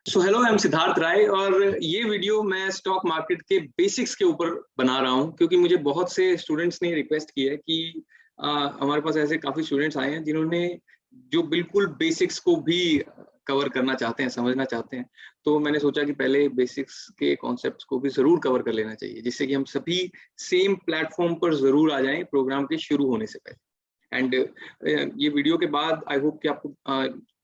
So hello, I am Siddharth Rai और ये video मैं स्टॉक मार्केट के बेसिक्स के ऊपर बना रहा हूँ क्योंकि मुझे बहुत से स्टूडेंट्स ने रिक्वेस्ट की है कि हमारे पास ऐसे काफी स्टूडेंट्स आए हैं जिन्होंने जो बिल्कुल बेसिक्स को भी कवर करना चाहते हैं, समझना चाहते हैं। तो मैंने सोचा कि पहले बेसिक्स के कॉन्सेप्ट्स को भी जरूर कवर कर लेना चाहिए जिससे कि हम सभी सेम प्लेटफॉर्म पर जरूर आ जाएं प्रोग्राम के शुरू होने से पहले। एंड ये वीडियो के बाद आई होप कि आपको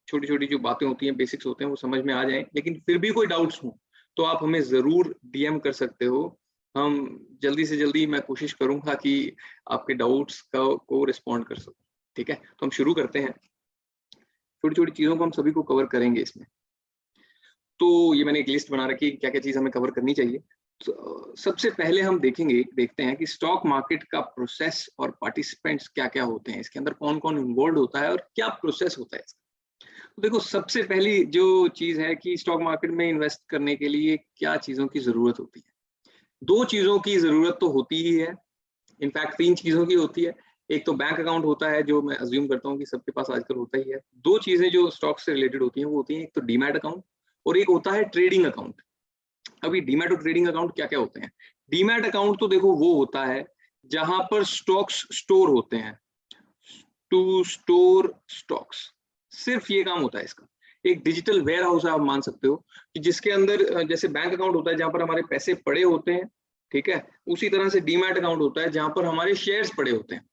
छोटी छोटी जो बातें होती हैं, बेसिक्स होते हैं, वो समझ में आ जाएं। लेकिन फिर भी कोई डाउट्स हो तो आप हमें जरूर डीएम कर सकते हो। हम जल्दी से जल्दी मैं कोशिश करूंगा कि आपके डाउट्स को रिस्पॉन्ड कर सकूं। ठीक है, तो हम शुरू करते हैं। छोटी छोटी चीजों को हम सभी को कवर करेंगे इसमें। तो ये मैंने एक लिस्ट बना रखी है क्या क्या चीज हमें कवर करनी चाहिए। तो सबसे पहले हम देखते हैं कि स्टॉक मार्केट का प्रोसेस और पार्टिसिपेंट्स क्या क्या होते हैं, इसके अंदर कौन कौन इन्वॉल्व होता है और क्या प्रोसेस होता है इसका। देखो, सबसे पहली जो चीज है कि स्टॉक मार्केट में इन्वेस्ट करने के लिए क्या चीजों की जरूरत होती है। दो चीजों की जरूरत तो होती ही है, इनफैक्ट तीन चीजों की होती है। एक तो बैंक अकाउंट होता है, जो मैं अज्यूम करता हूँ कि सबके पास आजकल होता ही है। दो चीजें जो स्टॉक से रिलेटेड होती हैं वो होती हैं, एक तो डीमैट अकाउंट और एक होता है ट्रेडिंग अकाउंट। अभी डीमैट और ट्रेडिंग अकाउंट क्या क्या होते हैं। डीमैट अकाउंट तो देखो वो होता है जहां पर स्टॉक्स स्टोर होते हैं, टू स्टोर स्टॉक्स, सिर्फ ये काम होता है इसका। एक डिजिटल वेयर हाउस आप मान सकते हो कि जिसके अंदर जैसे बैंक अकाउंट होता है जहां पर हमारे पैसे पड़े होते हैं, ठीक है, उसी तरह से डीमैट अकाउंट होता है जहां पर हमारे शेयर्स पड़े होते हैं।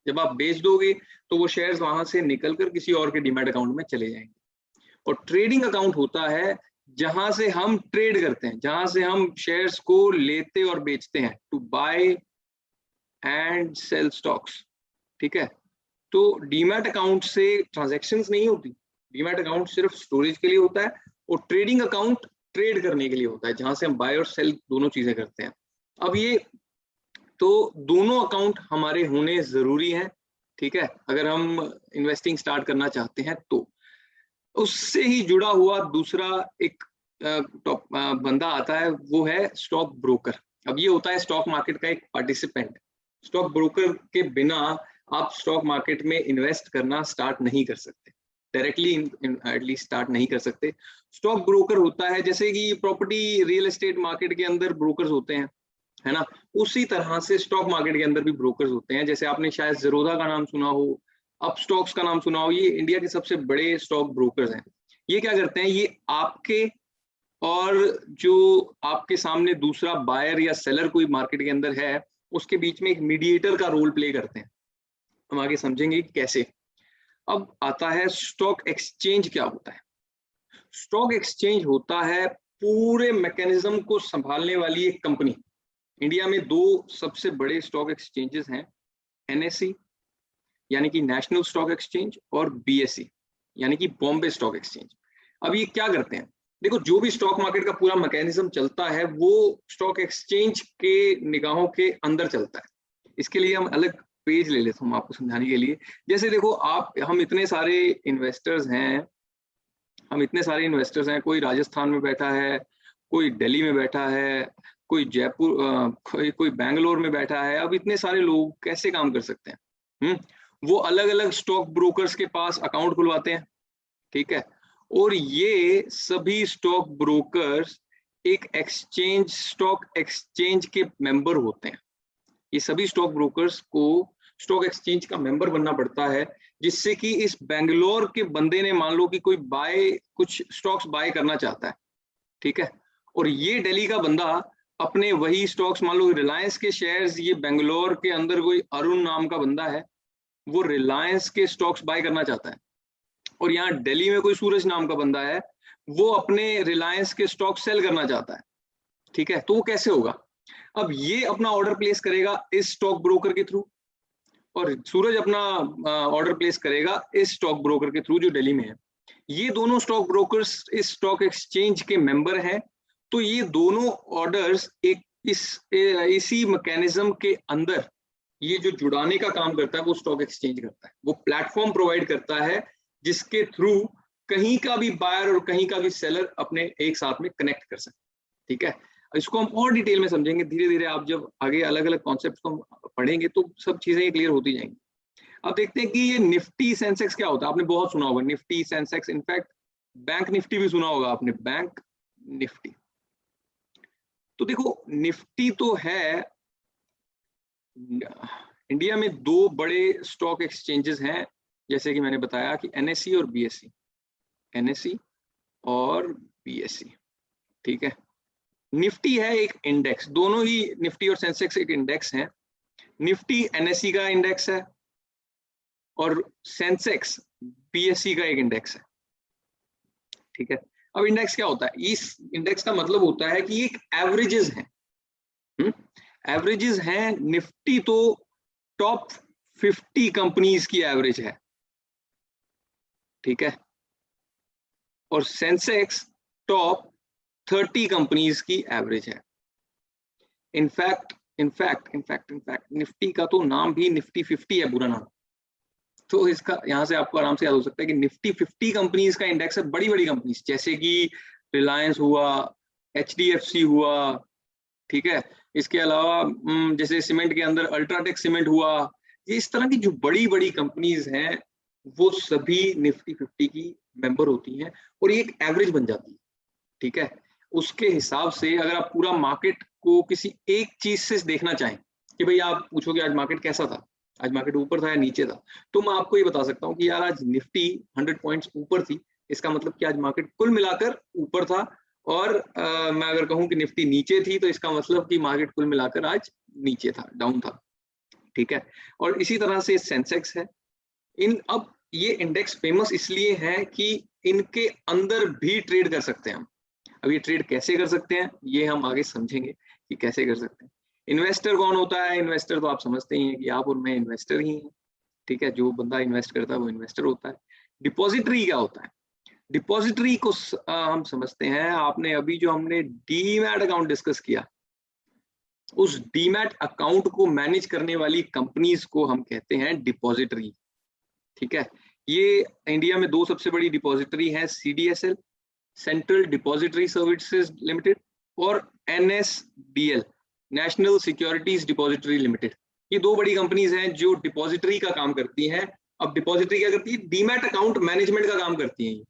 जब आप बेच दोगे तो वो शेयर्स वहां से निकलकर किसी और के डीमैट अकाउंट में चले जाएंगे। और ट्रेडिंग अकाउंट होता है जहां से हम ट्रेड करते हैं, जहां से हम शेयर्स को लेते और बेचते हैं, to buy and sell stocks. ठीक है, तो डीमैट अकाउंट से ट्रांजैक्शंस नहीं होती। डीमैट अकाउंट सिर्फ स्टोरेज के लिए होता है और ट्रेडिंग अकाउंट ट्रेड करने के लिए होता है, जहां से हम बाय और सेल दोनों चीजें करते हैं। अब ये तो दोनों अकाउंट हमारे होने जरूरी हैं, ठीक है, अगर हम इन्वेस्टिंग स्टार्ट करना चाहते हैं तो। उससे ही जुड़ा हुआ दूसरा एक बंदा आता है, वो है स्टॉक ब्रोकर। अब ये होता है स्टॉक मार्केट का एक पार्टिसिपेंट। स्टॉक ब्रोकर के बिना आप स्टॉक मार्केट में इन्वेस्ट करना स्टार्ट नहीं कर सकते, डायरेक्टली एटलीस्ट स्टार्ट नहीं कर सकते। स्टॉक ब्रोकर होता है जैसे कि प्रॉपर्टी रियल एस्टेट मार्केट के अंदर ब्रोकर्स होते हैं, है ना, उसी तरह से स्टॉक मार्केट के अंदर भी ब्रोकर्स होते हैं। जैसे आपने शायद ज़ेरोधा का नाम सुना हो, अप स्टॉक्स का नाम सुना हो, ये इंडिया के सबसे बड़े स्टॉक ब्रोकर्स हैं। ये क्या करते हैं, ये आपके और जो आपके सामने दूसरा बायर या सेलर कोई मार्केट के अंदर है, उसके बीच में एक मीडिएटर का रोल प्ले करते हैं। हम आगे समझेंगे कि कैसे। अब आता है स्टॉक एक्सचेंज क्या होता है। स्टॉक एक्सचेंज होता है पूरे मैकेनिज्म को संभालने वाली एक कंपनी। इंडिया में दो सबसे बड़े स्टॉक एक्सचेंजेस हैं, एनएससी यानी कि नेशनल स्टॉक एक्सचेंज और बीएसई यानी कि बॉम्बे स्टॉक एक्सचेंज। अब ये क्या करते हैं, देखो, जो भी स्टॉक मार्केट का पूरा मैकेनिज्म चलता है वो स्टॉक एक्सचेंज के निगाहों के अंदर चलता है। इसके लिए हम अलग पेज ले लेता हूँ आपको समझाने के लिए। जैसे देखो, हम इतने सारे इन्वेस्टर्स हैं, कोई राजस्थान में बैठा है, कोई दिल्ली में बैठा है, कोई जयपुर, कोई बैंगलोर में बैठा है। अब इतने सारे लोग कैसे काम कर सकते हैं? वो अलग अलग स्टॉक ब्रोकर्स के पास अकाउंट खुलवाते हैं, ठीक है, और ये सभी स्टॉक ब्रोकर्स एक एक्सचेंज, स्टॉक एक्सचेंज के मेंबर होते हैं। ये सभी स्टॉक ब्रोकर्स को स्टॉक एक्सचेंज का मेंबर बनना पड़ता है, जिससे कि इस बेंगलोर के बंदे ने मान लो कि कोई कुछ स्टॉक्स बाय करना चाहता है, ठीक है, और ये दिल्ली का बंदा अपने वही स्टॉक्स, मान लो रिलायंस के शेयर्स, ये बेंगलोर के अंदर कोई अरुण नाम का बंदा है, वो रिलायंस के स्टॉक्स बाय करना चाहता है, और यहाँ दिल्ली में कोई सूरज नाम का बंदा है, वो अपने रिलायंस के स्टॉक सेल करना चाहता है, ठीक है। तो वो कैसे होगा, अब ये अपना ऑर्डर प्लेस करेगा इस स्टॉक ब्रोकर के थ्रू, और सूरज अपना ऑर्डर प्लेस करेगा इस स्टॉक ब्रोकर के थ्रू जो दिल्ली में है। ये दोनों स्टॉक ब्रोकर्स इस स्टॉक एक्सचेंज के मेंबर हैं। तो ये दोनों ऑर्डर्स इसी मैकेनिज्म के अंदर ये जो जुड़ाने का काम करता है वो स्टॉक एक्सचेंज करता है। वो प्लेटफॉर्म प्रोवाइड करता है जिसके थ्रू कहीं का भी बायर और कहीं का भी सेलर अपने एक साथ में कनेक्ट कर सकते, ठीक है। इसको हम और डिटेल में समझेंगे धीरे धीरे। आप जब आगे अलग अलग कॉन्सेप्ट को पढ़ेंगे तो सब चीजें क्लियर होती जाएंगी। अब देखते हैं कि ये निफ्टी सेंसेक्स क्या होता है। आपने बहुत सुना होगा Nifty Sensex, in fact bank Nifty भी सुना होगा आपने, बैंक निफ्टी। तो देखो निफ्टी तो है, इंडिया में दो बड़े स्टॉक एक्सचेंजेस हैं, जैसे कि मैंने बताया कि एनएसई और बीएसई, एनएसई और बीएसई, ठीक है। निफ्टी है एक इंडेक्स, दोनों ही निफ्टी और सेंसेक्स एक इंडेक्स है। निफ्टी एनएसई का इंडेक्स है और सेंसेक्स बीएसई का एक इंडेक्स है, ठीक है। अब इंडेक्स क्या होता है? इस इंडेक्स का मतलब होता है कि एक एवरेजेस हैं, एवरेजेस हैं। निफ्टी तो टॉप 50 कंपनीज की एवरेज है, ठीक है, और सेंसेक्स टॉप 30 कंपनीज की एवरेज है। इनफैक्ट निफ्टी का तो नाम भी निफ्टी 50 है, पूरा नाम। तो इसका यहां से आपको आराम से याद हो सकता है कि निफ्टी 50 कंपनीज का इंडेक्स है, बड़ी बड़ी कंपनीज जैसे कि रिलायंस हुआ, एचडीएफसी हुआ, ठीक है। इसके अलावा जैसे सीमेंट के अंदर अल्ट्राटेक सीमेंट हुआ, ये इस तरह की जो बड़ी बड़ी कंपनीज हैं वो सभी निफ्टी 50 की मेंबर होती हैं और ये एक एवरेज बन जाती है, ठीक है। उसके हिसाब से अगर आप पूरा मार्केट को किसी एक चीज से देखना चाहें कि भाई आप पूछोगे आज मार्केट कैसा था, आज मार्केट ऊपर था या नीचे था, तो मैं आपको ये बता सकता हूँ कि यार आज निफ्टी 100 पॉइंट्स ऊपर थी, इसका मतलब कि आज मार्केट कुल मिलाकर ऊपर था। और मैं अगर कहूँ कि निफ्टी नीचे थी तो इसका मतलब कि मार्केट कुल मिलाकर आज नीचे था, डाउन था, ठीक है। और इसी तरह से सेंसेक्स है। अब ये इंडेक्स फेमस इसलिए है कि इनके अंदर भी ट्रेड कर सकते हैं हम। अब ये ट्रेड कैसे कर सकते हैं ये हम आगे समझेंगे कि कैसे कर सकते हैं। इन्वेस्टर कौन होता है? इन्वेस्टर तो आप समझते ही हैं कि आप और मैं इन्वेस्टर ही हैं, ठीक है। जो बंदा इन्वेस्ट करता है वो इन्वेस्टर होता है। डिपॉजिटरी क्या होता है? डिपॉजिटरी को हम समझते हैं, आपने अभी जो हमने डीमैट अकाउंट डिस्कस किया, उस डीमैट अकाउंट को मैनेज करने वाली कंपनीज को हम कहते हैं डिपॉजिटरी, ठीक है। ये इंडिया में दो सबसे बड़ी डिपॉजिटरी है, CDSL central depository services limited और NSDL national securities depository limited. ये दो बड़ी कंपनीज हैं जो डिपॉजिटरी का काम करती हैं। अब डिपॉजिटरी क्या करती है? डीमैट अकाउंट मैनेजमेंट का काम करती है,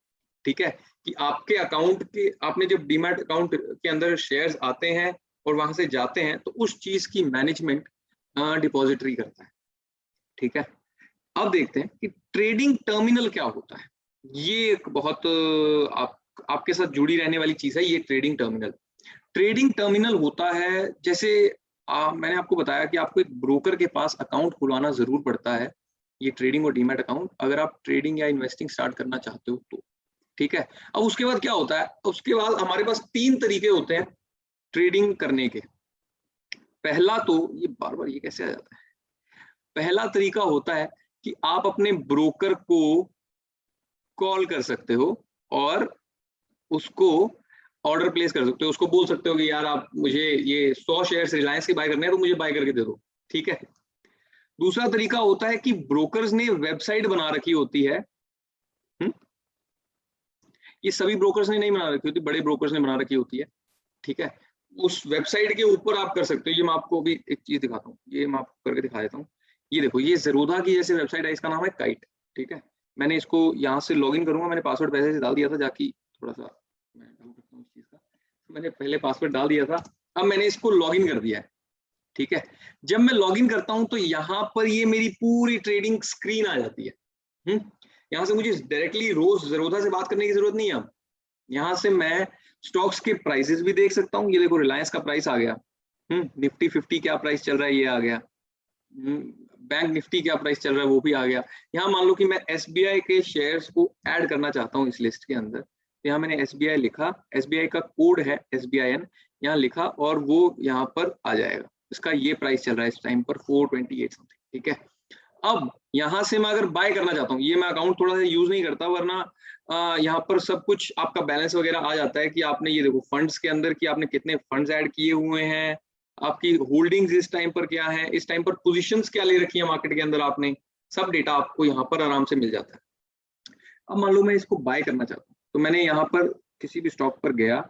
ठीक है। कि आपके अकाउंट के, आपने जब डीमैट अकाउंट के अंदर शेयर्स आते हैं और वहां से जाते हैं तो उस चीज की मैनेजमेंट डिपॉजिटरी करता है, ठीक है। अब देखते हैं कि ट्रेडिंग टर्मिनल क्या होता है। ये एक बहुत आपके साथ जुड़ी रहने वाली चीज है, ये ट्रेडिंग टर्मिनल। ट्रेडिंग टर्मिनल होता है जैसे मैंने आपको बताया कि आपको एक ब्रोकर के पास अकाउंट खुलवाना जरूर पड़ता है, ये ट्रेडिंग और डीमैट अकाउंट, अगर आप ट्रेडिंग या इन्वेस्टिंग स्टार्ट करना चाहते हो तो, ठीक है। अब उसके बाद क्या होता है? उसके बाद हमारे पास 3 तरीके होते हैं ट्रेडिंग करने के। पहला तो ये बार बार ये कैसे आ जाता है, पहला तरीका होता है कि आप अपने ब्रोकर को कॉल कर सकते हो और उसको ऑर्डर प्लेस कर सकते हो, उसको बोल सकते हो कि यार आप मुझे ये 100 शेयर्स रिलायंस के बाय करने हैं तो मुझे बाय करके दे दो, ठीक है। दूसरा तरीका होता है कि ब्रोकर्स ने वेबसाइट बना रखी होती है, ये सभी ब्रोकर्स ने नहीं बना रखी होती, बड़े ब्रोकर्स ने बना रखी होती है, ठीक है। उस वेबसाइट के ऊपर आप कर सकते हो। ये मैं आपको अभी एक चीज दिखाता हूँ, ये मैं आपको करके दिखा देता हूँ। ये देखो, ये ज़ेरोधा की जैसे वेबसाइट है, इसका नाम है काइट, ठीक है। मैंने इसको यहाँ से लॉगिन करूंगा, मैंने पासवर्ड पहले से डाल दिया था, जाकि थोड़ा सा मैं डाल सकता हूँ इस चीज का, तो मैंने पहले पासवर्ड डाल दिया था, अब मैंने इसको लॉगिन कर दिया है, ठीक है। जब मैं लॉगिन करता हूँ तो यहाँ पर ये मेरी पूरी ट्रेडिंग स्क्रीन आ जाती है। यहाँ से मुझे डायरेक्टली रोज ज़ेरोधा से बात करने की जरूरत नहीं है। अब यहाँ से मैं स्टॉक्स के प्राइसेस भी देख सकता हूँ। ये देखो रिलायंस का प्राइस आ गया, निफ्टी 50 क्या प्राइस चल रहा है ये आ गया, बैंक निफ्टी क्या प्राइस चल रहा है वो भी आ गया। यहाँ मान लो कि मैं एसबीआई के शेयर्स को ऐड करना चाहता हूँ इस लिस्ट के अंदर, तो यहाँ मैंने एसबीआई लिखा, एसबीआई का कोड है SBIN, यहाँ लिखा और वो यहाँ पर आ जाएगा। इसका ये प्राइस चल रहा है इस टाइम पर 428 समथिंग, ठीक है। अब यहाँ से मैं अगर बाय करना चाहता हूँ, ये मैं अकाउंट थोड़ा सा यूज नहीं करता, वरना यहाँ पर सब कुछ आपका बैलेंस वगैरह आ जाता है कि आपने ये देखो फंड्स के अंदर कि आपने कितने फंड्स ऐड किए हुए हैं, आपकी होल्डिंग्स इस टाइम पर क्या है, इस टाइम पर पोजीशंस क्या ले रखी है मार्केट के अंदर आपने, सब डेटा आपको यहाँ पर आराम से मिल जाता है। अब मान लो मैं इसको बाय करना चाहता हूँ, तो मैंने यहाँ पर किसी भी स्टॉक पर गया,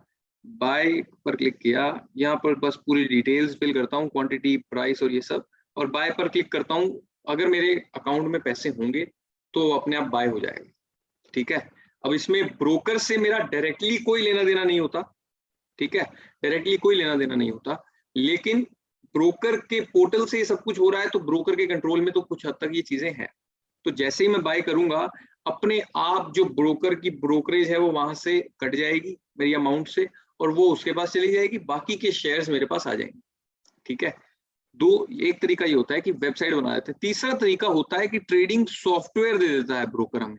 बाय पर क्लिक किया, यहाँ पर बस पूरी डिटेल्स फिल करता हूँ, क्वांटिटी, प्राइस और ये सब, और बाय पर क्लिक करता हूँ। अगर मेरे अकाउंट में पैसे होंगे तो अपने आप बाय हो जाएगा, ठीक है। अब इसमें ब्रोकर से मेरा डायरेक्टली कोई लेना देना नहीं होता, ठीक है, डायरेक्टली कोई लेना देना नहीं होता, लेकिन ब्रोकर के पोर्टल से ये सब कुछ हो रहा है, तो ब्रोकर के कंट्रोल में तो कुछ हद तक ये चीजें हैं। तो जैसे ही मैं बाय करूंगा, अपने आप जो ब्रोकर की ब्रोकरेज है वो वहां से कट जाएगी मेरी अमाउंट से, और वो उसके पास चली जाएगी, बाकी के शेयर्स मेरे पास आ जाएंगे। ठीक है, एक तरीका ये होता है कि वेबसाइट बना देते हैं। तीसरा तरीका होता है कि ट्रेडिंग सॉफ्टवेयर दे देता है ब्रोकर हमें,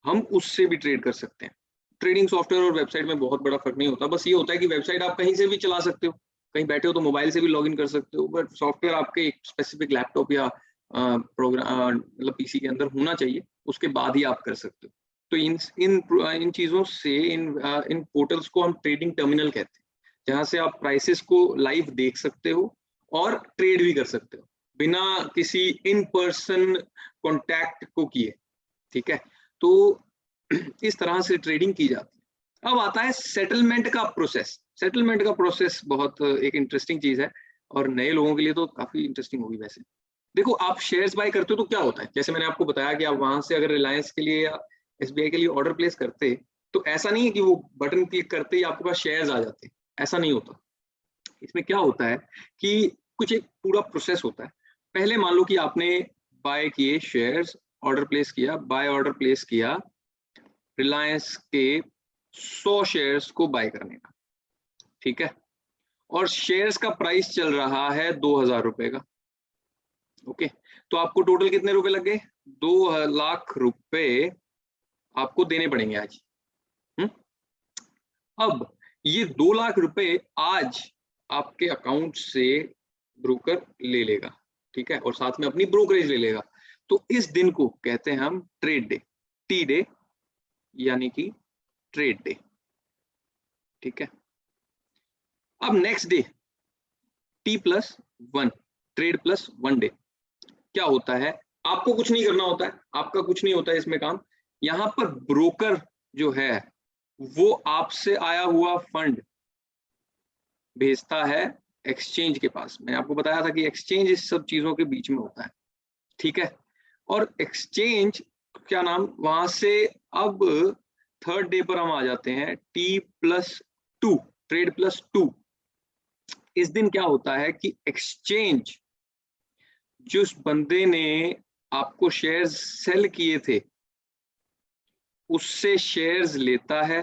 हम उससे भी ट्रेड कर सकते हैं। ट्रेडिंग सॉफ्टवेयर और वेबसाइट में बहुत बड़ा फर्क नहीं होता, बस ये होता है कि वेबसाइट आप कहीं से भी चला सकते हो, कहीं बैठे हो तो मोबाइल से भी लॉगिन कर सकते हो, बट सॉफ्टवेयर आपके एक स्पेसिफिक लैपटॉप या प्रोग्राम मतलब पीसी के अंदर होना चाहिए, उसके बाद ही आप कर सकते हो। तो इन चीजों से इन पोर्टल्स को हम ट्रेडिंग टर्मिनल कहते हैं, जहां से आप प्राइसेस को लाइव देख सकते हो और ट्रेड भी कर सकते हो बिना किसी इन पर्सन कॉन्टैक्ट को किए। ठीक है, तो इस तरह से ट्रेडिंग की जाती है। अब आता है सेटलमेंट का प्रोसेस। सेटलमेंट का प्रोसेस बहुत एक इंटरेस्टिंग चीज है, और नए लोगों के लिए तो काफी इंटरेस्टिंग होगी। वैसे देखो, आप शेयर्स बाय करते हो तो क्या होता है, जैसे मैंने आपको बताया कि आप वहां से अगर रिलायंस के लिए या एसबीआई के लिए ऑर्डर प्लेस करते, तो ऐसा नहीं है कि वो बटन क्लिक करते ही आपके पास शेयर्स आ जाते, ऐसा नहीं होता। इसमें क्या होता है कि कुछ एक पूरा प्रोसेस होता है। पहले मान लो कि आपने बाय किए शेयर्स, ऑर्डर प्लेस किया, बाय ऑर्डर प्लेस किया रिलायंस के 100 शेयर्स को बाय करने का। ठीक है, और शेयर्स का प्राइस चल रहा है 2000 रुपए का। ओके, तो आपको टोटल कितने रुपए लग गए? 2 लाख रुपए आपको देने पड़ेंगे आज। अब ये 2 लाख रुपए आज आपके अकाउंट से ब्रोकर ले लेगा। ठीक है, और साथ में अपनी ब्रोकरेज ले लेगा। तो इस दिन को कहते हैं हम ट्रेड डे, टी डे, यानी कि ट्रेड डे। ठीक है, अब next day T+1, trade plus 1 day. क्या होता है? आपको कुछ नहीं करना होता है, आपका कुछ नहीं होता है इसमें काम। यहां पर ब्रोकर जो है वो आपसे आया हुआ फंड भेजता है एक्सचेंज के पास। मैंने आपको बताया था कि एक्सचेंज इस सब चीजों के बीच में होता है। ठीक है, और एक्सचेंज क्या नाम, वहां से अब थर्ड डे पर हम आ जाते हैं, T+2, ट्रेड प्लस 2। इस दिन क्या होता है कि एक्सचेंज जिस बंदे ने आपको शेयर्स सेल किए थे उससे शेयर्स लेता है।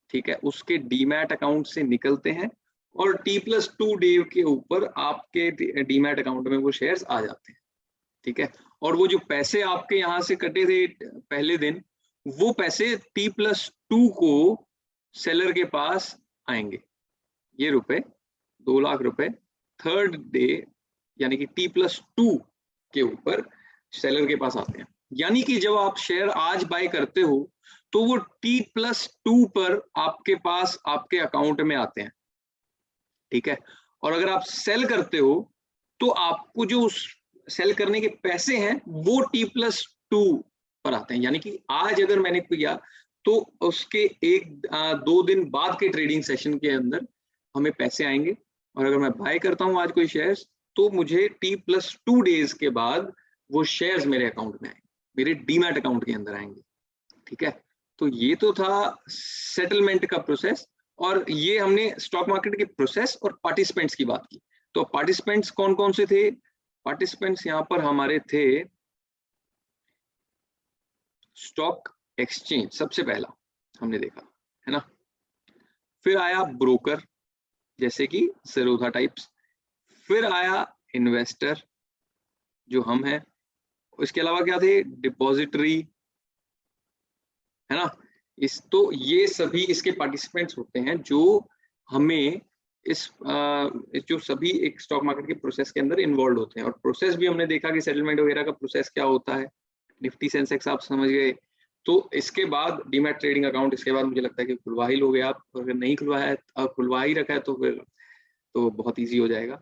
ठीक है, उसके डीमैट अकाउंट से निकलते हैं, और T+2 डे के ऊपर आपके डीमैट अकाउंट में वो शेयर्स आ जाते हैं। ठीक है, और वो जो पैसे आपके यहाँ से कटे थे पहले दिन, वो पैसे T+2 को सेलर के पास आएंगे। ये रुपए 2 लाख रुपए थर्ड डे यानी कि T+2 के ऊपर सेलर के पास आते हैं। यानी कि जब आप शेयर आज बाय करते हो तो वो T+2 पर आपके पास आपके अकाउंट में आते हैं। ठीक है, और अगर आप सेल करते हो तो आपको जो सेल करने के पैसे हैं वो T+2 पर आते हैं। यानी कि आज अगर मैंने किया तो उसके 1-2 दिन बाद के ट्रेडिंग सेशन के अंदर हमें पैसे आएंगे, और अगर मैं बाय करता हूं आज कोई शेयर्स तो मुझे T+2 डेज के बाद वो शेयर्स मेरे अकाउंट में आएंगे, मेरे डीमैट अकाउंट के अंदर आएंगे। ठीक है, तो ये तो था सेटलमेंट का प्रोसेस, और ये हमने स्टॉक मार्केट के प्रोसेस और पार्टिसिपेंट्स की बात की। तो पार्टिसिपेंट्स कौन कौन से थे? पार्टिसिपेंट्स यहाँ पर हमारे थे स्टॉक एक्सचेंज, सबसे पहला हमने देखा है ना। फिर आया ब्रोकर जैसे कि ज़ेरोधा टाइप्स, फिर आया इन्वेस्टर जो हम हैं, इसके अलावा क्या थे? डिपॉजिटरी, है ना। तो ये सभी इसके पार्टिसिपेंट्स होते हैं जो हमें जो सभी एक स्टॉक मार्केट के प्रोसेस के अंदर इन्वॉल्व होते हैं। और प्रोसेस भी हमने देखा कि सेटलमेंट वगैरह का प्रोसेस क्या होता है, निफ्टी सेंसेक्स आप समझ गए। तो इसके बाद डीमैट ट्रेडिंग अकाउंट, इसके बाद मुझे लगता है कि खुलवा ही लोगे आप, अगर नहीं खुलवाया है, खुलवा ही रखा है तो फिर तो बहुत ईजी हो जाएगा।